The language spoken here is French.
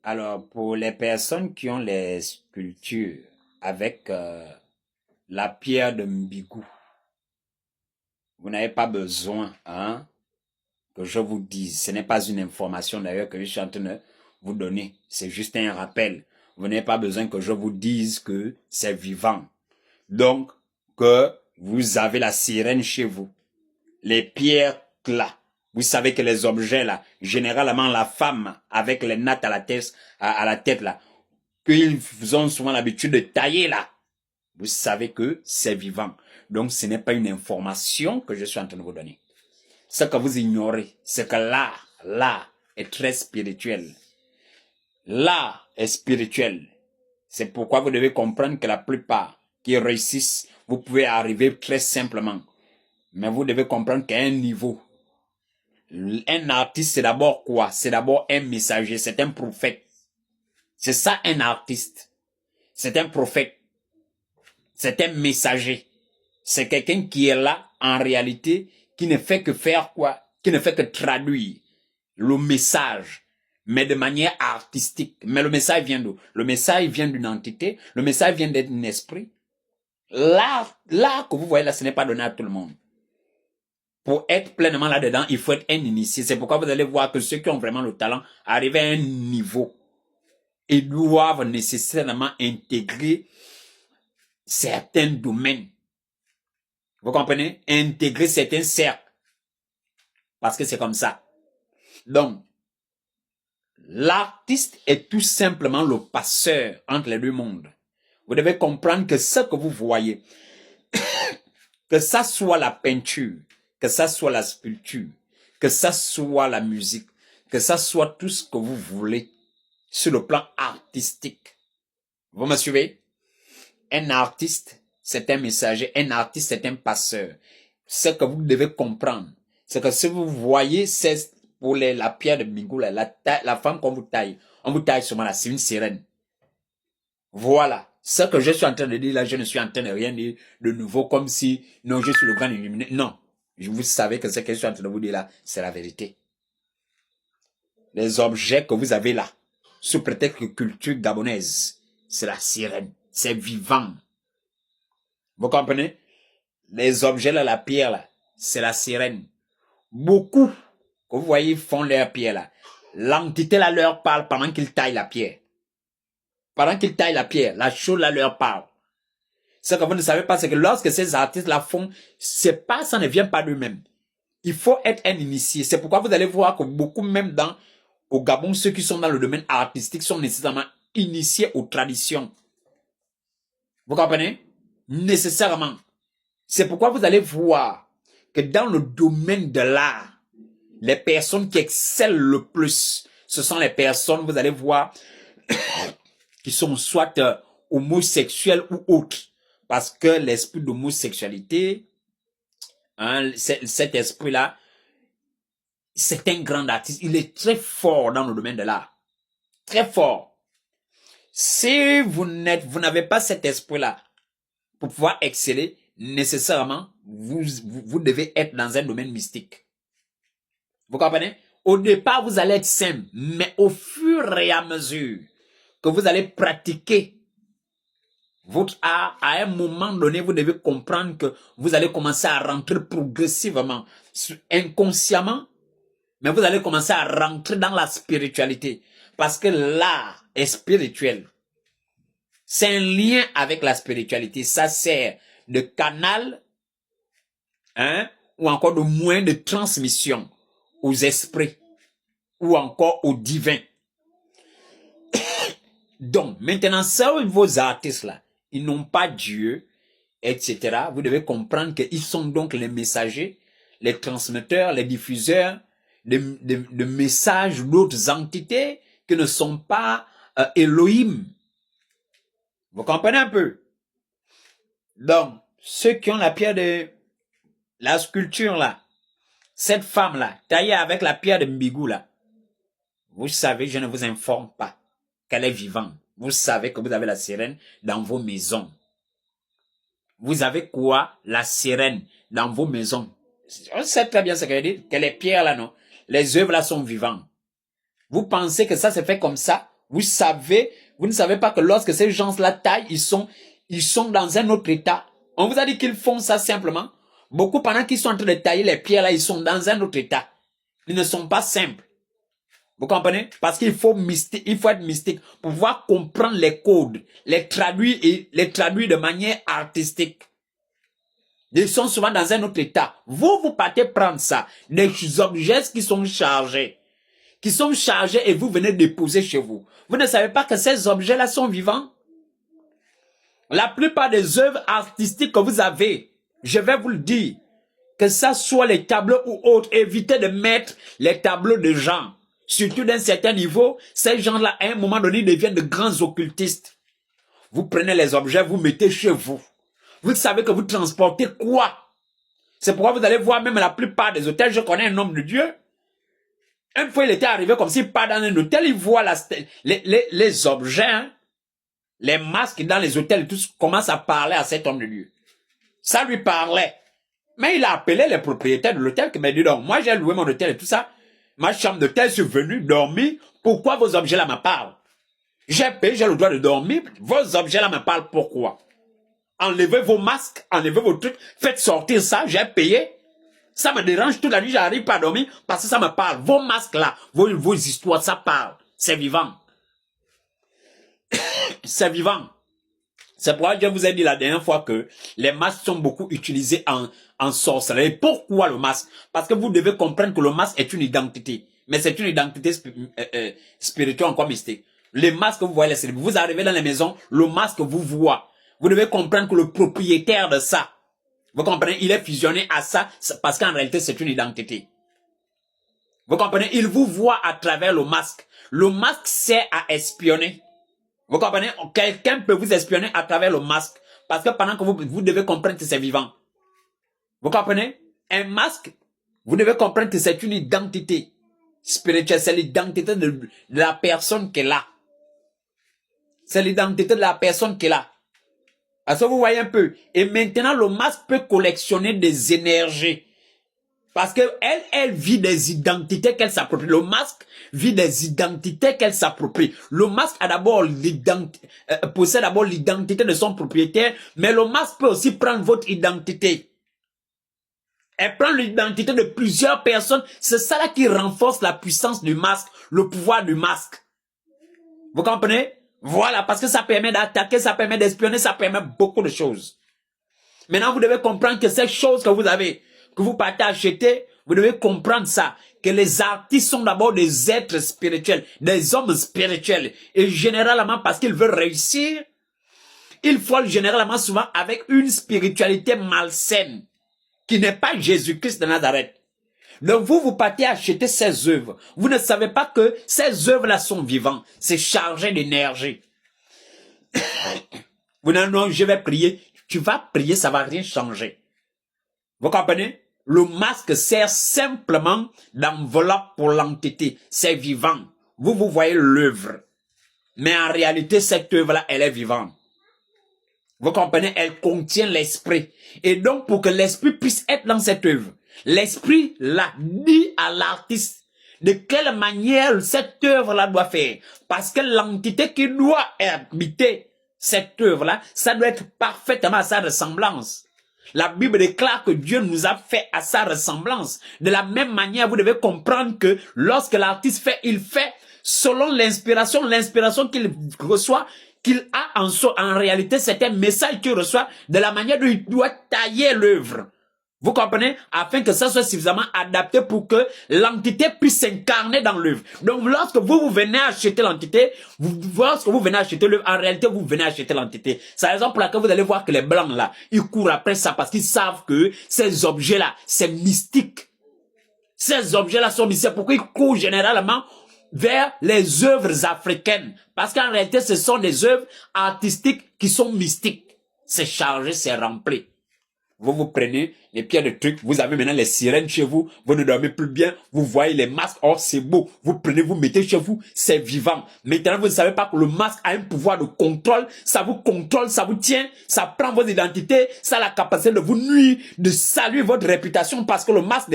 Alors, pour les personnes qui ont les sculptures avec la pierre de Mbigou, vous n'avez pas besoin que je vous dise. Ce n'est pas une information d'ailleurs que je suis en train de vous donner. C'est juste un rappel. Vous n'avez pas besoin que je vous dise que c'est vivant. Donc, que vous avez la sirène chez vous. Les pierres là. Vous savez que les objets là, généralement la femme avec les nattes à la tête là, qu'ils ont souvent l'habitude de tailler là. Vous savez que c'est vivant. Donc ce n'est pas une information que je suis en train de vous donner. Ce que vous ignorez, c'est que l'art est très spirituel. L'art est spirituel. C'est pourquoi vous devez comprendre que la plupart qui réussissent, vous pouvez arriver très simplement. Mais vous devez comprendre qu'à un niveau, un artiste, c'est d'abord quoi? C'est d'abord un messager, c'est un prophète. C'est ça un artiste. C'est un prophète. C'est un messager. C'est quelqu'un qui est là, en réalité, qui ne fait que faire quoi? Qui ne fait que traduire le message, mais de manière artistique. Mais le message vient d'où? Le message vient d'une entité, le message vient d'un esprit. L'art que vous voyez là, ce n'est pas donné à tout le monde. Pour être pleinement là-dedans, il faut être un initié. C'est pourquoi vous allez voir que ceux qui ont vraiment le talent arrivent à un niveau. Ils doivent nécessairement intégrer certains domaines. Vous comprenez? Intégrer certains cercles. Parce que c'est comme ça. Donc, l'artiste est tout simplement le passeur entre les deux mondes. Vous devez comprendre que ce que vous voyez, que ça soit la peinture, que ça soit la sculpture, que ça soit la musique, que ça soit tout ce que vous voulez sur le plan artistique. Vous me suivez? Un artiste, c'est un messager. Un artiste, c'est un passeur. Ce que vous devez comprendre, c'est que si vous voyez, c'est pour la pierre de Mbigou, la femme qu'on vous taille, on vous taille seulement là, c'est une sirène. Voilà. Ce que je suis en train de dire là, je ne suis en train de rien dire de nouveau, comme si, non, je suis le grand illuminé. Non. Vous savez que ce que je suis en train de vous dire là, c'est la vérité. Les objets que vous avez là, sous prétexte de culture gabonaise, c'est la sirène. C'est vivant. Vous comprenez? Les objets là, la pierre là, c'est la sirène. Beaucoup, que vous voyez, font leur pierre là. L'entité là leur parle pendant qu'ils taillent la pierre. Pendant qu'ils taillent la pierre, la chose là leur parle. Ce que vous ne savez pas, c'est que lorsque ces artistes-là font, c'est pas, ça ne vient pas d'eux-mêmes. Il faut être un initié. C'est pourquoi vous allez voir que beaucoup, même au Gabon, ceux qui sont dans le domaine artistique sont nécessairement initiés aux traditions. Vous comprenez? Nécessairement. C'est pourquoi vous allez voir que dans le domaine de l'art, les personnes qui excellent le plus, ce sont les personnes, vous allez voir, qui sont soit homosexuels ou autres. Parce que l'esprit d'homosexualité, cet esprit-là, c'est un grand artiste. Il est très fort dans le domaine de l'art. Très fort. Si vous n'avez pas cet esprit-là pour pouvoir exceller, nécessairement, vous devez être dans un domaine mystique. Vous comprenez? Au départ, vous allez être simple, mais au fur et à mesure que vous allez pratiquer votre art, à un moment donné, vous devez comprendre que vous allez commencer à rentrer progressivement, inconsciemment, mais vous allez commencer à rentrer dans la spiritualité. Parce que l'art est spirituel. C'est un lien avec la spiritualité. Ça sert de canal, ou encore de moyen de transmission aux esprits, ou encore aux divins. Donc, maintenant, ça, vos artistes-là, ils n'ont pas Dieu, etc. Vous devez comprendre qu'ils sont donc les messagers, les transmetteurs, les diffuseurs de messages d'autres entités qui ne sont pas Elohim. Vous comprenez un peu? Donc, ceux qui ont la pierre de la sculpture là, cette femme là, taillée avec la pierre de Mbigou là, vous savez, je ne vous informe pas qu'elle est vivante. Vous savez que vous avez la sirène dans vos maisons. Vous avez quoi? La sirène dans vos maisons. On sait très bien ce qu'elle dit, que les pierres là, non, les œuvres là sont vivantes. Vous pensez que ça se fait comme ça? vous ne savez pas que lorsque ces gens-là taillent, ils sont dans un autre état. On vous a dit qu'ils font ça simplement. Beaucoup, pendant qu'ils sont en train de tailler les pierres là, ils sont dans un autre état. Ils ne sont pas simples. Vous comprenez? Parce qu'il faut être mystique pour pouvoir comprendre les codes, les traduire de manière artistique. Ils sont souvent dans un autre état. Vous partez prendre ça, des objets qui sont chargés et vous venez déposer chez vous. Vous ne savez pas que ces objets-là sont vivants? La plupart des œuvres artistiques que vous avez, je vais vous le dire, que ça soit les tableaux ou autres, évitez de mettre les tableaux de gens. Surtout d'un certain niveau, ces gens-là, à un moment donné, deviennent de grands occultistes. Vous prenez les objets, vous mettez chez vous. Vous savez que vous transportez quoi? C'est pourquoi vous allez voir même la plupart des hôtels. Je connais un homme de Dieu. Une fois, il était arrivé comme s'il part dans un hôtel, il voit les objets, hein, les masques dans les hôtels, tous commencent à parler à cet homme de Dieu. Ça lui parlait. Mais il a appelé les propriétaires de l'hôtel qui m'a dit, donc, moi j'ai loué mon hôtel et tout ça. Ma chambre d'hôtel, je suis venu dormir. Pourquoi vos objets-là me parlent? J'ai payé, j'ai le droit de dormir. Vos objets-là me parlent pourquoi? Enlevez vos masques, enlevez vos trucs, faites sortir ça, j'ai payé. Ça me dérange toute la nuit, j'arrive pas à dormir parce que ça me parle. Vos masques-là, vos histoires, ça parle. C'est vivant. C'est vivant. C'est pourquoi je vous ai dit la dernière fois que les masques sont beaucoup utilisés en sorcellerie. Pourquoi le masque? Parce que vous devez comprendre que le masque est une identité. Mais c'est une identité spirituelle encore mystique. Les masques que vous voyez, vous arrivez dans les maisons, le masque vous voit. Vous devez comprendre que le propriétaire de ça, vous comprenez, il est fusionné à ça parce qu'en réalité, c'est une identité. Vous comprenez, il vous voit à travers le masque. Le masque sert à espionner. Vous comprenez? Quelqu'un peut vous espionner à travers le masque. Parce que pendant que vous devez comprendre que c'est vivant. Vous comprenez? Un masque, vous devez comprendre que c'est une identité spirituelle. C'est l'identité de la personne qui est là. C'est l'identité de la personne qui est là. Parce que vous voyez un peu. Et maintenant, le masque peut collectionner des énergies. Parce que elle vit des identités qu'elle s'approprie. Le masque vit des identités qu'elle s'approprie. Le masque a d'abord possède d'abord l'identité de son propriétaire, mais le masque peut aussi prendre votre identité. Elle prend l'identité de plusieurs personnes. C'est ça là qui renforce la puissance du masque, le pouvoir du masque. Vous comprenez? Voilà, parce que ça permet d'attaquer, ça permet d'espionner, ça permet beaucoup de choses. Maintenant, vous devez comprendre que ces choses que vous avez, que vous partez acheter, vous devez comprendre ça, que les artistes sont d'abord des êtres spirituels, des hommes spirituels. Et généralement, parce qu'ils veulent réussir, ils frôlent généralement souvent avec une spiritualité malsaine, qui n'est pas Jésus-Christ de Nazareth. Donc vous partez acheter ces œuvres. Vous ne savez pas que ces œuvres-là sont vivantes. C'est chargé d'énergie. Vous n'en non, je vais prier. Tu vas prier, ça va rien changer. Vous comprenez? Le masque sert simplement d'enveloppe pour l'entité. C'est vivant. Vous voyez l'œuvre. Mais en réalité, cette œuvre-là, elle est vivante. Vous comprenez? Elle contient l'esprit. Et donc, pour que l'esprit puisse être dans cette œuvre, l'esprit là dit à l'artiste de quelle manière cette œuvre-là doit faire. Parce que l'entité qui doit habiter cette œuvre-là, ça doit être parfaitement à sa ressemblance. La Bible déclare que Dieu nous a fait à sa ressemblance. De la même manière, vous devez comprendre que lorsque l'artiste fait, il fait selon l'inspiration qu'il reçoit, qu'il a en réalité, c'est un message qu'il reçoit de la manière dont il doit tailler l'œuvre. Vous comprenez? Afin que ça soit suffisamment adapté pour que l'entité puisse s'incarner dans l'œuvre. Donc, lorsque vous venez acheter l'entité, lorsque vous venez acheter l'œuvre, en réalité, vous venez acheter l'entité. C'est la raison pour laquelle vous allez voir que les blancs, là, ils courent après ça parce qu'ils savent que ces objets-là, c'est mystique. Ces objets-là sont mystiques. Pourquoi ils courent généralement vers les œuvres africaines? Parce qu'en réalité, ce sont des œuvres artistiques qui sont mystiques. C'est chargé, c'est rempli. Vous prenez les pierres de trucs, vous avez maintenant les sirènes chez vous, vous ne dormez plus bien, vous voyez les masques, oh c'est beau, vous prenez, vous mettez chez vous, c'est vivant. Maintenant vous ne savez pas que le masque a un pouvoir de contrôle, ça vous tient, ça prend votre identité, ça a la capacité de vous nuire, de saluer votre réputation parce que le masque